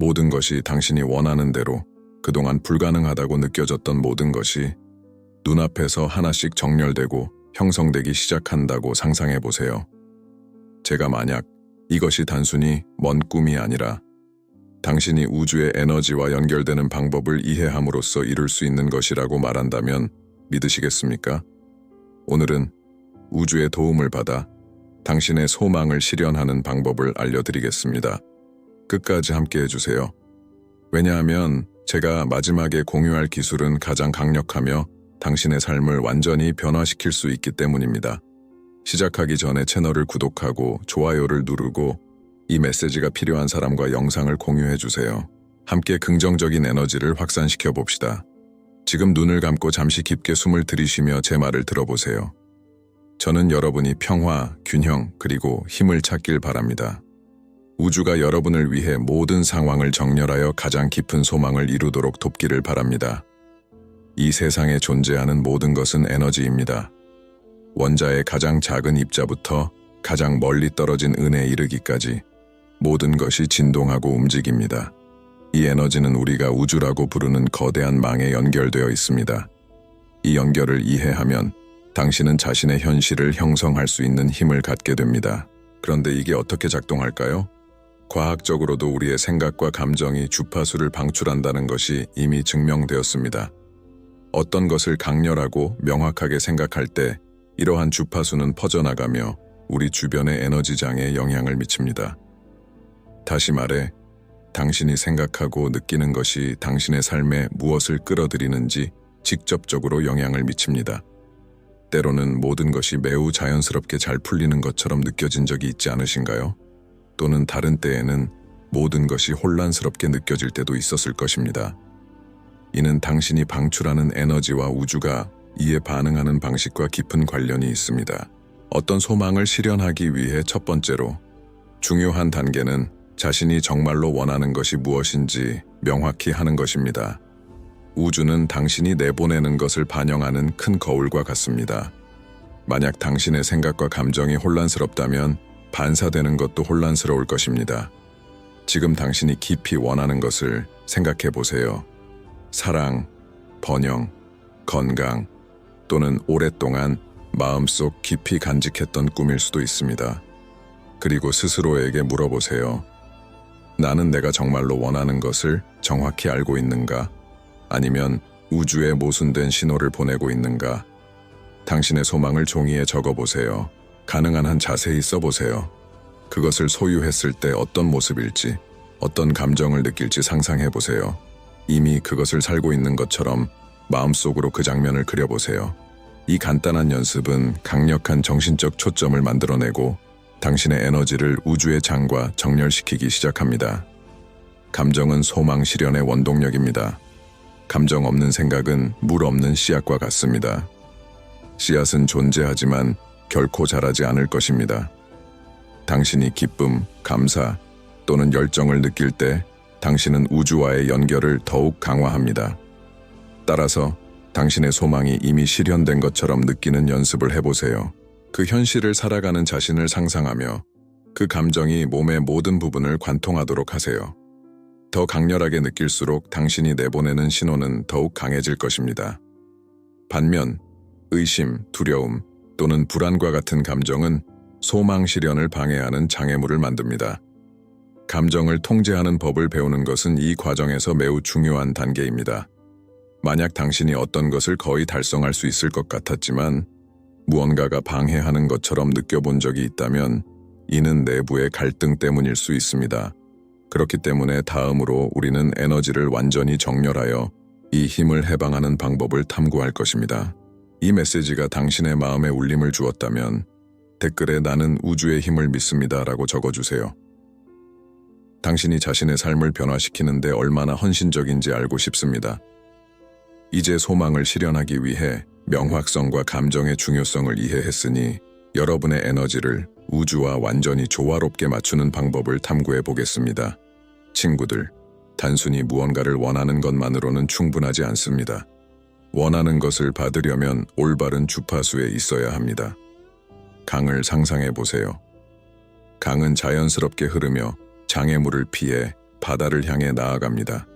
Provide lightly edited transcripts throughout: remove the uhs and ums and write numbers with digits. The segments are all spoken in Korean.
모든 것이 당신이 원하는 대로 그동안 불가능하다고 느껴졌던 모든 것이 눈앞에서 하나씩 정렬되고 형성되기 시작한다고 상상해 보세요. 제가 만약 이것이 단순히 먼 꿈이 아니라 당신이 우주의 에너지와 연결되는 방법을 이해함으로써 이룰 수 있는 것이라고 말한다면 믿으시겠습니까? 오늘은 우주의 도움을 받아 당신의 소망을 실현하는 방법을 알려드리겠습니다. 끝까지 함께 해주세요. 왜냐하면 제가 마지막에 공유할 기술은 가장 강력하며 당신의 삶을 완전히 변화시킬 수 있기 때문입니다. 시작하기 전에 채널을 구독하고 좋아요를 누르고 이 메시지가 필요한 사람과 영상을 공유해주세요. 함께 긍정적인 에너지를 확산시켜 봅시다. 지금 눈을 감고 잠시 깊게 숨을 들이쉬며 제 말을 들어보세요. 저는 여러분이 평화, 균형, 그리고 힘을 찾길 바랍니다. 우주가 여러분을 위해 모든 상황을 정렬하여 가장 깊은 소망을 이루도록 돕기를 바랍니다. 이 세상에 존재하는 모든 것은 에너지입니다. 원자의 가장 작은 입자부터 가장 멀리 떨어진 은에 이르기까지 모든 것이 진동하고 움직입니다. 이 에너지는 우리가 우주라고 부르는 거대한 망에 연결되어 있습니다. 이 연결을 이해하면 당신은 자신의 현실을 형성할 수 있는 힘을 갖게 됩니다. 그런데 이게 어떻게 작동할까요? 과학적으로도 우리의 생각과 감정이 주파수를 방출한다는 것이 이미 증명되었습니다. 어떤 것을 강렬하고 명확하게 생각할 때 이러한 주파수는 퍼져나가며 우리 주변의 에너지장에 영향을 미칩니다. 다시 말해, 당신이 생각하고 느끼는 것이 당신의 삶에 무엇을 끌어들이는지 직접적으로 영향을 미칩니다. 때로는 모든 것이 매우 자연스럽게 잘 풀리는 것처럼 느껴진 적이 있지 않으신가요? 또는 다른 때에는 모든 것이 혼란스럽게 느껴질 때도 있었을 것입니다. 이는 당신이 방출하는 에너지와 우주가 이에 반응하는 방식과 깊은 관련이 있습니다. 어떤 소망을 실현하기 위해 첫 번째로 중요한 단계는 자신이 정말로 원하는 것이 무엇인지 명확히 하는 것입니다. 우주는 당신이 내보내는 것을 반영하는 큰 거울과 같습니다. 만약 당신의 생각과 감정이 혼란스럽다면 반사되는 것도 혼란스러울 것입니다. 지금 당신이 깊이 원하는 것을 생각해 보세요. 사랑, 번영, 건강, 또는 오랫동안 마음속 깊이 간직했던 꿈일 수도 있습니다. 그리고 스스로에게 물어보세요. 나는 내가 정말로 원하는 것을 정확히 알고 있는가? 아니면 우주에 모순된 신호를 보내고 있는가? 당신의 소망을 종이에 적어보세요. 가능한 한 자세히 써보세요. 그것을 소유했을 때 어떤 모습일지, 어떤 감정을 느낄지 상상해보세요. 이미 그것을 살고 있는 것처럼 마음속으로 그 장면을 그려보세요. 이 간단한 연습은 강력한 정신적 초점을 만들어내고 당신의 에너지를 우주의 장과 정렬시키기 시작합니다. 감정은 소망 실현의 원동력입니다. 감정 없는 생각은 물 없는 씨앗과 같습니다. 씨앗은 존재하지만 결코 자라지 않을 것입니다. 당신이 기쁨, 감사 또는 열정을 느낄 때 당신은 우주와의 연결을 더욱 강화합니다. 따라서 당신의 소망이 이미 실현된 것처럼 느끼는 연습을 해보세요. 그 현실을 살아가는 자신을 상상하며 그 감정이 몸의 모든 부분을 관통하도록 하세요. 더 강렬하게 느낄수록 당신이 내보내는 신호는 더욱 강해질 것입니다. 반면 의심, 두려움 또는 불안과 같은 감정은 소망 실현을 방해하는 장애물을 만듭니다. 감정을 통제하는 법을 배우는 것은 이 과정에서 매우 중요한 단계입니다. 만약 당신이 어떤 것을 거의 달성할 수 있을 것 같았지만 무언가가 방해하는 것처럼 느껴본 적이 있다면 이는 내부의 갈등 때문일 수 있습니다. 그렇기 때문에 다음으로 우리는 에너지를 완전히 정렬하여 이 힘을 해방하는 방법을 탐구할 것입니다. 이 메시지가 당신의 마음에 울림을 주었다면 댓글에 나는 우주의 힘을 믿습니다 라고 적어주세요. 당신이 자신의 삶을 변화시키는데 얼마나 헌신적인지 알고 싶습니다. 이제 소망을 실현하기 위해 명확성과 감정의 중요성을 이해했으니 여러분의 에너지를 우주와 완전히 조화롭게 맞추는 방법을 탐구해 보겠습니다. 친구들, 단순히 무언가를 원하는 것만으로는 충분하지 않습니다. 원하는 것을 받으려면 올바른 주파수에 있어야 합니다. 강을 상상해 보세요. 강은 자연스럽게 흐르며 장애물을 피해 바다를 향해 나아갑니다.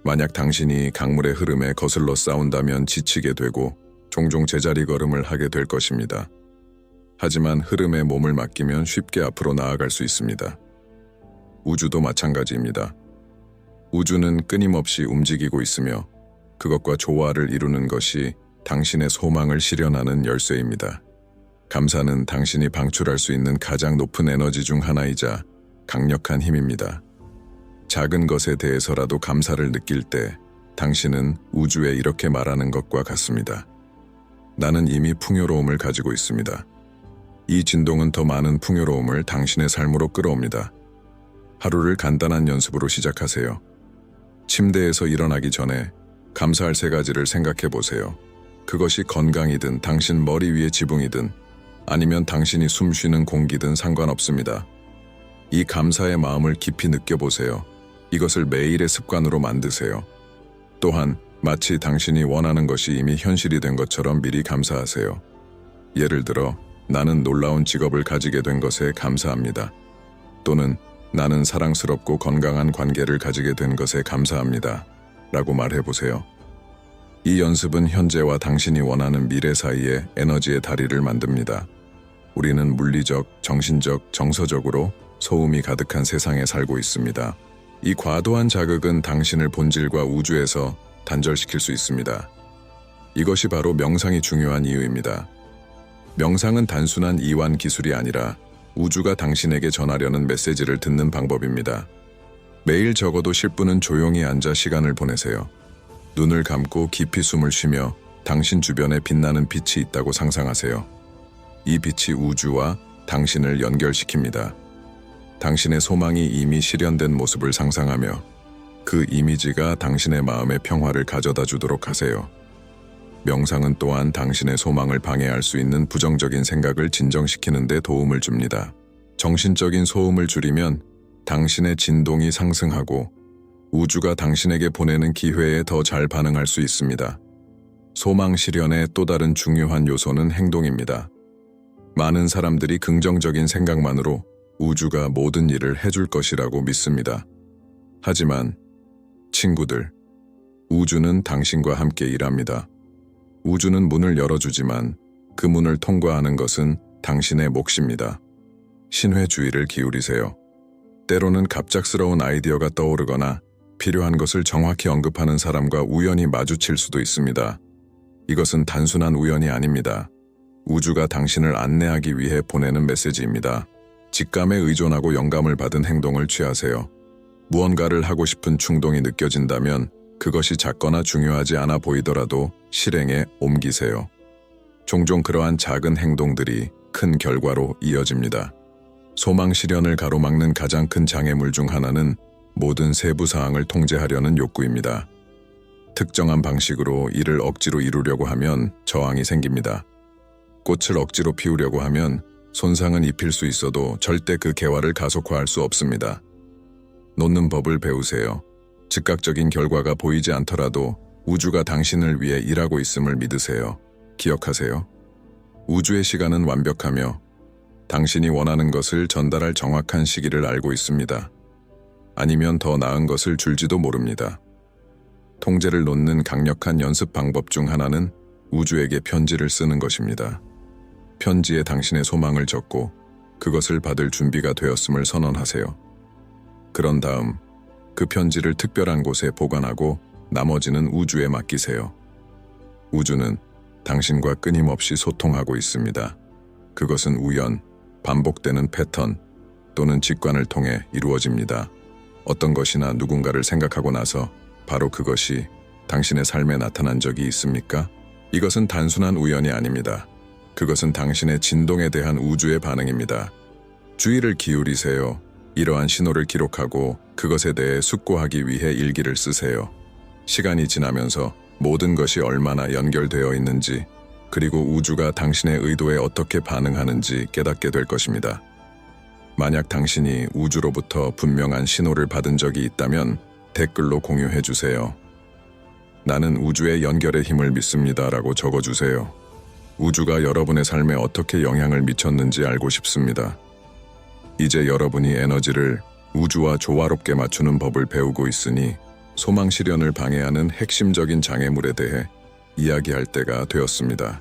만약 당신이 강물의 흐름에 거슬러 싸운다면 지치게 되고 종종 제자리 걸음을 하게 될 것입니다. 하지만 흐름에 몸을 맡기면 쉽게 앞으로 나아갈 수 있습니다. 우주도 마찬가지입니다. 우주는 끊임없이 움직이고 있으며 그것과 조화를 이루는 것이 당신의 소망을 실현하는 열쇠입니다. 감사는 당신이 방출할 수 있는 가장 높은 에너지 중 하나이자 강력한 힘입니다. 작은 것에 대해서라도 감사를 느낄 때 당신은 우주에 이렇게 말하는 것과 같습니다. 나는 이미 풍요로움을 가지고 있습니다. 이 진동은 더 많은 풍요로움을 당신의 삶으로 끌어옵니다. 하루를 간단한 연습으로 시작하세요. 침대에서 일어나기 전에 감사할 3가지를 생각해 보세요. 그것이 건강이든 당신 머리 위의 지붕이든 아니면 당신이 숨쉬는 공기든 상관없습니다. 이 감사의 마음을 깊이 느껴보세요. 이것을 매일의 습관으로 만드세요. 또한 마치 당신이 원하는 것이 이미 현실이 된 것처럼 미리 감사하세요. 예를 들어, 나는 놀라운 직업을 가지게 된 것에 감사합니다. 또는 나는 사랑스럽고 건강한 관계를 가지게 된 것에 감사합니다. 라고 말해보세요. 이 연습은 현재와 당신이 원하는 미래 사이에 에너지의 다리를 만듭니다. 우리는 물리적, 정신적, 정서적으로 소음이 가득한 세상에 살고 있습니다. 이 과도한 자극은 당신을 본질과 우주에서 단절시킬 수 있습니다. 이것이 바로 명상이 중요한 이유입니다. 명상은 단순한 이완 기술이 아니라 우주가 당신에게 전하려는 메시지를 듣는 방법입니다. 매일 적어도 10분은 조용히 앉아 시간을 보내세요. 눈을 감고 깊이 숨을 쉬며 당신 주변에 빛나는 빛이 있다고 상상하세요. 이 빛이 우주와 당신을 연결시킵니다. 당신의 소망이 이미 실현된 모습을 상상하며 그 이미지가 당신의 마음에 평화를 가져다 주도록 하세요. 명상은 또한 당신의 소망을 방해할 수 있는 부정적인 생각을 진정시키는 데 도움을 줍니다. 정신적인 소음을 줄이면 당신의 진동이 상승하고 우주가 당신에게 보내는 기회에 더 잘 반응할 수 있습니다. 소망 실현의 또 다른 중요한 요소는 행동입니다. 많은 사람들이 긍정적인 생각만으로 우주가 모든 일을 해줄 것이라고 믿습니다. 하지만 친구들, 우주는 당신과 함께 일합니다. 우주는 문을 열어주지만 그 문을 통과하는 것은 당신의 몫입니다. 신뢰 주의를 기울이세요. 때로는 갑작스러운 아이디어가 떠오르거나 필요한 것을 정확히 언급하는 사람과 우연히 마주칠 수도 있습니다. 이것은 단순한 우연이 아닙니다. 우주가 당신을 안내하기 위해 보내는 메시지입니다. 직감에 의존하고 영감을 받은 행동을 취하세요. 무언가를 하고 싶은 충동이 느껴진다면 그것이 작거나 중요하지 않아 보이더라도 실행에 옮기세요. 종종 그러한 작은 행동들이 큰 결과로 이어집니다. 소망 실현을 가로막는 가장 큰 장애물 중 하나는 모든 세부 사항을 통제하려는 욕구입니다. 특정한 방식으로 이를 억지로 이루려고 하면 저항이 생깁니다. 꽃을 억지로 피우려고 하면 손상은 입힐 수 있어도 절대 그 개화를 가속화할 수 없습니다. 놓는 법을 배우세요. 즉각적인 결과가 보이지 않더라도 우주가 당신을 위해 일하고 있음을 믿으세요. 기억하세요. 우주의 시간은 완벽하며 당신이 원하는 것을 전달할 정확한 시기를 알고 있습니다. 아니면 더 나은 것을 줄지도 모릅니다. 통제를 놓는 강력한 연습 방법 중 하나는 우주에게 편지를 쓰는 것입니다. 편지에 당신의 소망을 적고 그것을 받을 준비가 되었음을 선언하세요. 그런 다음 그 편지를 특별한 곳에 보관하고 나머지는 우주에 맡기세요. 우주는 당신과 끊임없이 소통하고 있습니다. 그것은 우연, 반복되는 패턴 또는 직관을 통해 이루어집니다. 어떤 것이나 누군가를 생각하고 나서 바로 그것이 당신의 삶에 나타난 적이 있습니까? 이것은 단순한 우연이 아닙니다. 그것은 당신의 진동에 대한 우주의 반응입니다. 주의를 기울이세요. 이러한 신호를 기록하고 그것에 대해 숙고하기 위해 일기를 쓰세요. 시간이 지나면서 모든 것이 얼마나 연결되어 있는지 그리고 우주가 당신의 의도에 어떻게 반응하는지 깨닫게 될 것입니다. 만약 당신이 우주로부터 분명한 신호를 받은 적이 있다면 댓글로 공유해 주세요. 나는 우주의 연결의 힘을 믿습니다 라고 적어주세요. 우주가 여러분의 삶에 어떻게 영향을 미쳤는지 알고 싶습니다. 이제 여러분이 에너지를 우주와 조화롭게 맞추는 법을 배우고 있으니 소망 실현을 방해하는 핵심적인 장애물에 대해 이야기할 때가 되었습니다.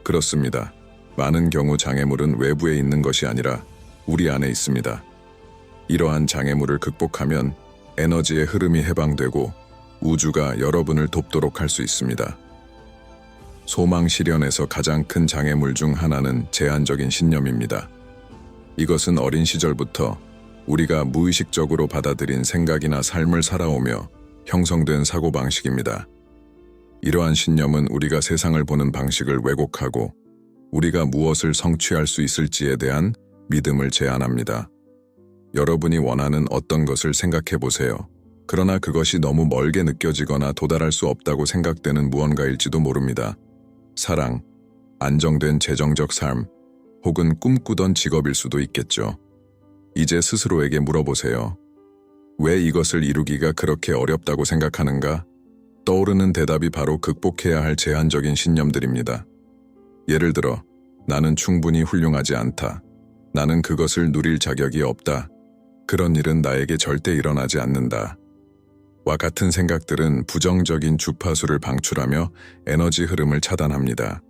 그렇습니다. 많은 경우 장애물은 외부에 있는 것이 아니라 우리 안에 있습니다. 이러한 장애물을 극복하면 에너지의 흐름이 해방되고 우주가 여러분을 돕도록 할 수 있습니다. 소망 실현에서 가장 큰 장애물 중 하나는 제한적인 신념입니다. 이것은 어린 시절부터 우리가 무의식적으로 받아들인 생각이나 삶을 살아오며 형성된 사고방식입니다. 이러한 신념은 우리가 세상을 보는 방식을 왜곡하고 우리가 무엇을 성취할 수 있을지에 대한 믿음을 제한합니다. 여러분이 원하는 어떤 것을 생각해 보세요. 그러나 그것이 너무 멀게 느껴지거나 도달할 수 없다고 생각되는 무언가일지도 모릅니다. 사랑, 안정된 재정적 삶, 혹은 꿈꾸던 직업일 수도 있겠죠. 이제 스스로에게 물어보세요. 왜 이것을 이루기가 그렇게 어렵다고 생각하는가? 떠오르는 대답이 바로 극복해야 할 제한적인 신념들입니다. 예를 들어, 나는 충분히 훌륭하지 않다. 나는 그것을 누릴 자격이 없다. 그런 일은 나에게 절대 일어나지 않는다. 와 같은 생각들은 부정적인 주파수를 방출하며 에너지 흐름을 차단합니다.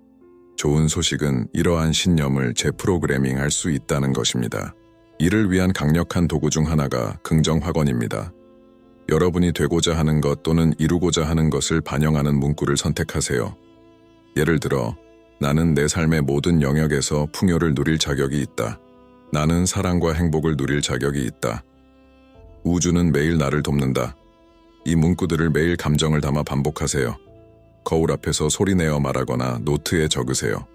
좋은 소식은 이러한 신념을 재프로그래밍할 수 있다는 것입니다. 이를 위한 강력한 도구 중 하나가 긍정 확언입니다. 여러분이 되고자 하는 것 또는 이루고자 하는 것을 반영하는 문구를 선택하세요. 예를 들어, 나는 내 삶의 모든 영역에서 풍요를 누릴 자격이 있다. 나는 사랑과 행복을 누릴 자격이 있다. 우주는 매일 나를 돕는다. 이 문구들을 매일 감정을 담아 반복하세요. 거울 앞에서 소리내어 말하거나 노트에 적으세요.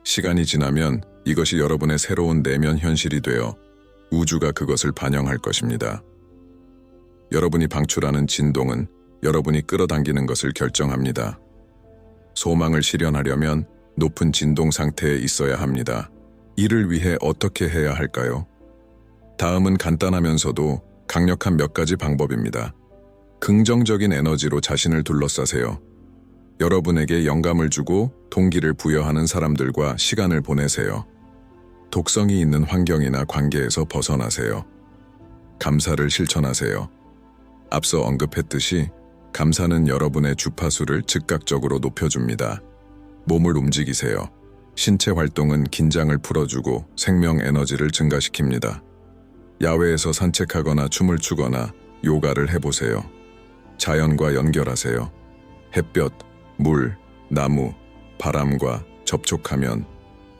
시간이 지나면 이것이 여러분의 새로운 내면 현실이 되어 우주가 그것을 반영할 것입니다. 여러분이 방출하는 진동은 여러분이 끌어당기는 것을 결정합니다. 소망을 실현하려면 높은 진동 상태에 있어야 합니다. 이를 위해 어떻게 해야 할까요? 다음은 간단하면서도 강력한 몇 가지 방법입니다. 긍정적인 에너지로 자신을 둘러싸세요. 여러분에게 영감을 주고 동기를 부여하는 사람들과 시간을 보내세요. 독성이 있는 환경이나 관계에서 벗어나세요. 감사를 실천하세요. 앞서 언급했듯이 감사는 여러분의 주파수를 즉각적으로 높여줍니다. 몸을 움직이세요. 신체 활동은 긴장을 풀어주고 생명 에너지를 증가시킵니다. 야외에서 산책하거나 춤을 추거나 요가를 해보세요. 자연과 연결하세요. 햇볕, 물, 나무, 바람과 접촉하면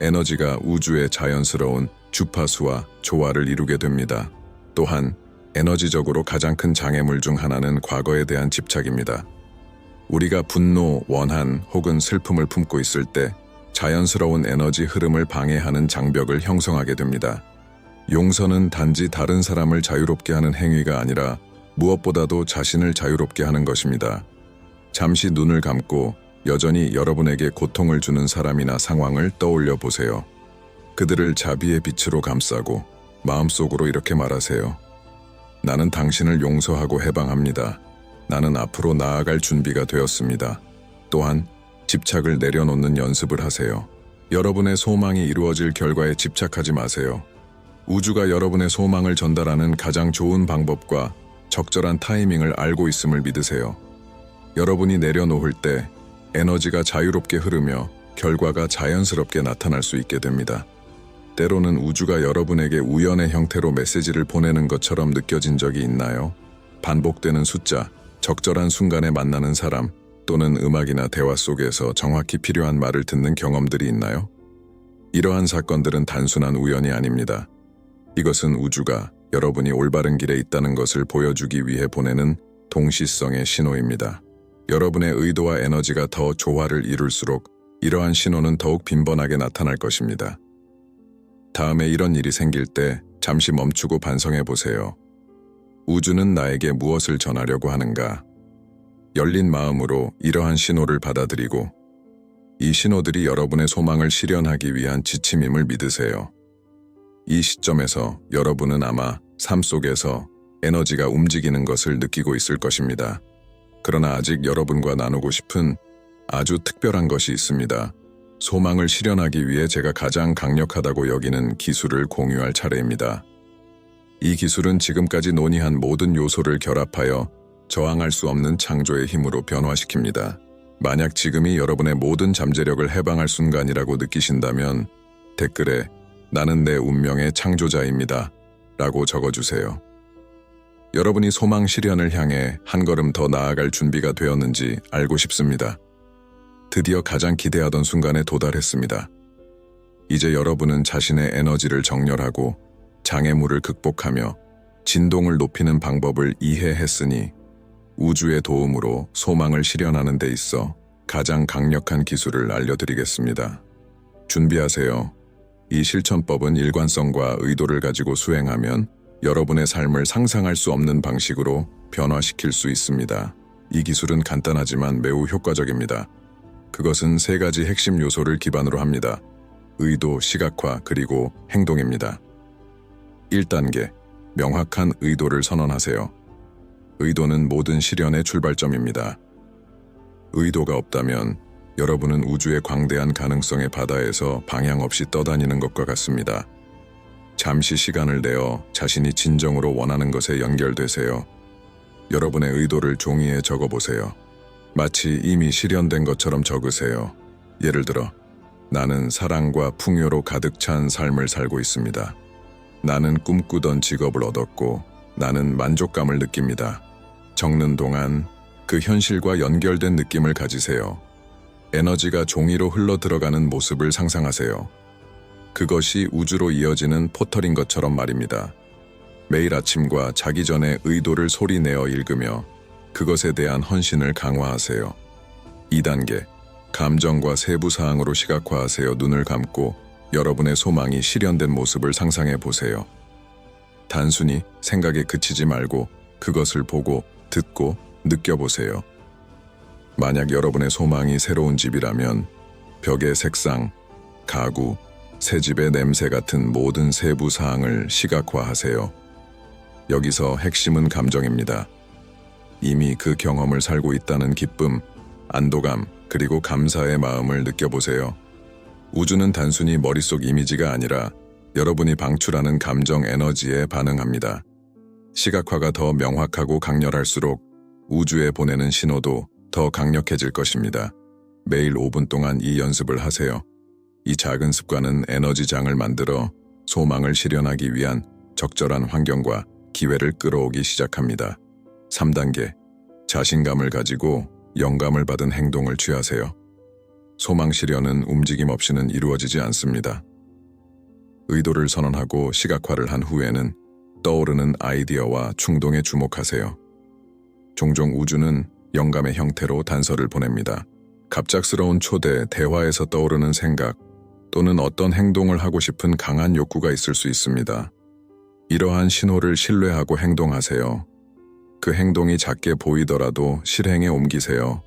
에너지가 우주의 자연스러운 주파수와 조화를 이루게 됩니다. 또한 에너지적으로 가장 큰 장애물 중 하나는 과거에 대한 집착입니다. 우리가 분노, 원한 혹은 슬픔을 품고 있을 때 자연스러운 에너지 흐름을 방해하는 장벽을 형성하게 됩니다. 용서는 단지 다른 사람을 자유롭게 하는 행위가 아니라 무엇보다도 자신을 자유롭게 하는 것입니다. 잠시 눈을 감고 여전히 여러분에게 고통을 주는 사람이나 상황을 떠올려 보세요. 그들을 자비의 빛으로 감싸고 마음속으로 이렇게 말하세요. 나는 당신을 용서하고 해방합니다. 나는 앞으로 나아갈 준비가 되었습니다. 또한 집착을 내려놓는 연습을 하세요. 여러분의 소망이 이루어질 결과에 집착하지 마세요. 우주가 여러분의 소망을 전달하는 가장 좋은 방법과 적절한 타이밍을 알고 있음을 믿으세요. 여러분이 내려놓을 때 에너지가 자유롭게 흐르며 결과가 자연스럽게 나타날 수 있게 됩니다. 때로는 우주가 여러분에게 우연의 형태로 메시지를 보내는 것처럼 느껴진 적이 있나요? 반복되는 숫자, 적절한 순간에 만나는 사람, 또는 음악이나 대화 속에서 정확히 필요한 말을 듣는 경험들이 있나요? 이러한 사건들은 단순한 우연이 아닙니다. 이것은 우주가 여러분이 올바른 길에 있다는 것을 보여주기 위해 보내는 동시성의 신호입니다. 여러분의 의도와 에너지가 더 조화를 이룰수록 이러한 신호는 더욱 빈번하게 나타날 것입니다. 다음에 이런 일이 생길 때 잠시 멈추고 반성해 보세요. 우주는 나에게 무엇을 전하려고 하는가? 열린 마음으로 이러한 신호를 받아들이고 이 신호들이 여러분의 소망을 실현하기 위한 지침임을 믿으세요. 이 시점에서 여러분은 아마 삶 속에서 에너지가 움직이는 것을 느끼고 있을 것입니다. 그러나 아직 여러분과 나누고 싶은 아주 특별한 것이 있습니다. 소망을 실현하기 위해 제가 가장 강력하다고 여기는 기술을 공유할 차례입니다. 이 기술은 지금까지 논의한 모든 요소를 결합하여 저항할 수 없는 창조의 힘으로 변화시킵니다. 만약 지금이 여러분의 모든 잠재력을 해방할 순간이라고 느끼신다면 댓글에 나는 내 운명의 창조자입니다 라고 적어주세요. 여러분이 소망 실현을 향해 한 걸음 더 나아갈 준비가 되었는지 알고 싶습니다. 드디어 가장 기대하던 순간에 도달했습니다. 이제 여러분은 자신의 에너지를 정렬하고 장애물을 극복하며 진동을 높이는 방법을 이해했으니 우주의 도움으로 소망을 실현하는 데 있어 가장 강력한 기술을 알려드리겠습니다. 준비하세요. 이 실천법은 일관성과 의도를 가지고 수행하면 여러분의 삶을 상상할 수 없는 방식으로 변화시킬 수 있습니다. 이 기술은 간단하지만 매우 효과적입니다. 그것은 3가지 핵심 요소를 기반으로 합니다. 의도, 시각화, 그리고 행동입니다. 1단계, 명확한 의도를 선언하세요. 의도는 모든 실현의 출발점입니다. 의도가 없다면 여러분은 우주의 광대한 가능성의 바다에서 방향 없이 떠다니는 것과 같습니다. 잠시 시간을 내어 자신이 진정으로 원하는 것에 연결되세요. 여러분의 의도를 종이에 적어보세요. 마치 이미 실현된 것처럼 적으세요. 예를 들어, 나는 사랑과 풍요로 가득 찬 삶을 살고 있습니다. 나는 꿈꾸던 직업을 얻었고 나는 만족감을 느낍니다. 적는 동안 그 현실과 연결된 느낌을 가지세요. 에너지가 종이로 흘러 들어가는 모습을 상상하세요. 그것이 우주로 이어지는 포털인 것처럼 말입니다. 매일 아침과 자기 전에 의도를 소리내어 읽으며 그것에 대한 헌신을 강화하세요. 2단계, 감정과 세부 사항으로 시각화하세요. 눈을 감고 여러분의 소망이 실현된 모습을 상상해 보세요. 단순히 생각에 그치지 말고 그것을 보고, 듣고, 느껴보세요. 만약 여러분의 소망이 새로운 집이라면 벽의 색상, 가구, 새 집의 냄새 같은 모든 세부 사항을 시각화하세요. 여기서 핵심은 감정입니다. 이미 그 경험을 살고 있다는 기쁨, 안도감, 그리고 감사의 마음을 느껴보세요. 우주는 단순히 머릿속 이미지가 아니라 여러분이 방출하는 감정 에너지에 반응합니다. 시각화가 더 명확하고 강렬할수록 우주에 보내는 신호도 더 강력해질 것입니다. 매일 5분 동안 이 연습을 하세요. 이 작은 습관은 에너지장을 만들어 소망을 실현하기 위한 적절한 환경과 기회를 끌어오기 시작합니다. 3단계, 자신감을 가지고 영감을 받은 행동을 취하세요. 소망 실현은 움직임 없이는 이루어지지 않습니다. 의도를 선언하고 시각화를 한 후에는 떠오르는 아이디어와 충동에 주목하세요. 종종 우주는 영감의 형태로 단서를 보냅니다. 갑작스러운 초대, 대화에서 떠오르는 생각, 또는 어떤 행동을 하고 싶은 강한 욕구가 있을 수 있습니다. 이러한 신호를 신뢰하고 행동하세요. 그 행동이 작게 보이더라도 실행에 옮기세요.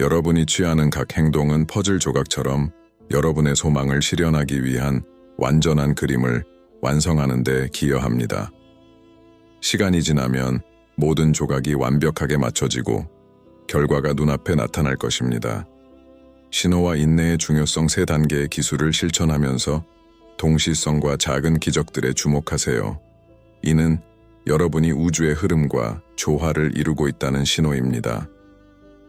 여러분이 취하는 각 행동은 퍼즐 조각처럼 여러분의 소망을 실현하기 위한 완전한 그림을 완성하는 데 기여합니다. 시간이 지나면 모든 조각이 완벽하게 맞춰지고 결과가 눈앞에 나타날 것입니다. 신호와 인내의 중요성 3단계의 기술을 실천하면서 동시성과 작은 기적들에 주목하세요. 이는 여러분이 우주의 흐름과 조화를 이루고 있다는 신호입니다.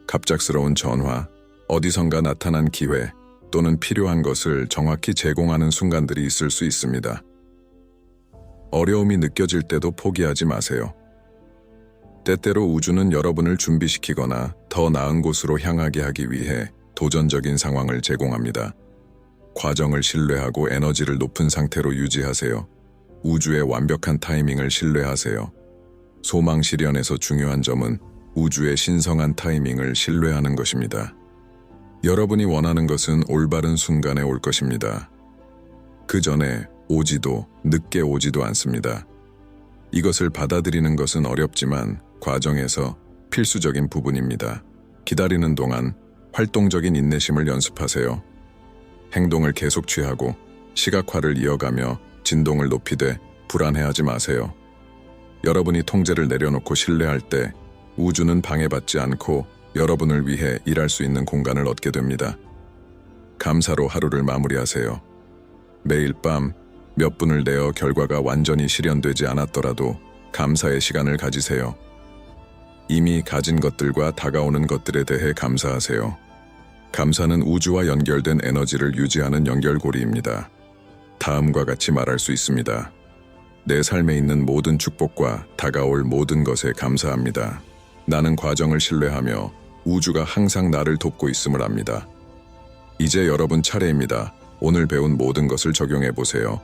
갑작스러운 전화, 어디선가 나타난 기회, 또는 필요한 것을 정확히 제공하는 순간들이 있을 수 있습니다. 어려움이 느껴질 때도 포기하지 마세요. 때때로 우주는 여러분을 준비시키거나 더 나은 곳으로 향하게 하기 위해 도전적인 상황을 제공합니다. 과정을 신뢰하고 에너지를 높은 상태로 유지하세요. 우주의 완벽한 타이밍을 신뢰하세요. 소망 실현에서 중요한 점은 우주의 신성한 타이밍을 신뢰하는 것입니다. 여러분이 원하는 것은 올바른 순간에 올 것입니다. 그 전에 오지도 늦게 오지도 않습니다. 이것을 받아들이는 것은 어렵지만 과정에서 필수적인 부분입니다. 기다리는 동안 활동적인 인내심을 연습하세요. 행동을 계속 취하고 시각화를 이어가며 진동을 높이되 불안해하지 마세요. 여러분이 통제를 내려놓고 신뢰할 때 우주는 방해받지 않고 여러분을 위해 일할 수 있는 공간을 얻게 됩니다. 감사로 하루를 마무리하세요. 매일 밤 몇 분을 내어 결과가 완전히 실현되지 않았더라도 감사의 시간을 가지세요. 이미 가진 것들과 다가오는 것들에 대해 감사하세요. 감사는 우주와 연결된 에너지를 유지하는 연결고리입니다. 다음과 같이 말할 수 있습니다. 내 삶에 있는 모든 축복과 다가올 모든 것에 감사합니다. 나는 과정을 신뢰하며 우주가 항상 나를 돕고 있음을 압니다. 이제 여러분 차례입니다. 오늘 배운 모든 것을 적용해 보세요.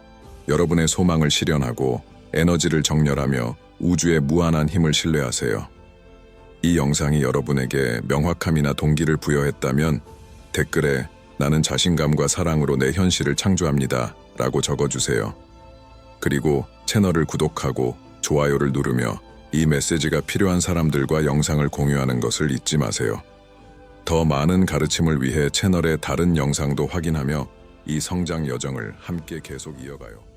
여러분의 소망을 실현하고 에너지를 정렬하며 우주의 무한한 힘을 신뢰하세요. 이 영상이 여러분에게 명확함이나 동기를 부여했다면 댓글에 나는 자신감과 사랑으로 내 현실을 창조합니다 라고 적어주세요. 그리고 채널을 구독하고 좋아요를 누르며 이 메시지가 필요한 사람들과 영상을 공유하는 것을 잊지 마세요. 더 많은 가르침을 위해 채널의 다른 영상도 확인하며 이 성장 여정을 함께 계속 이어가요.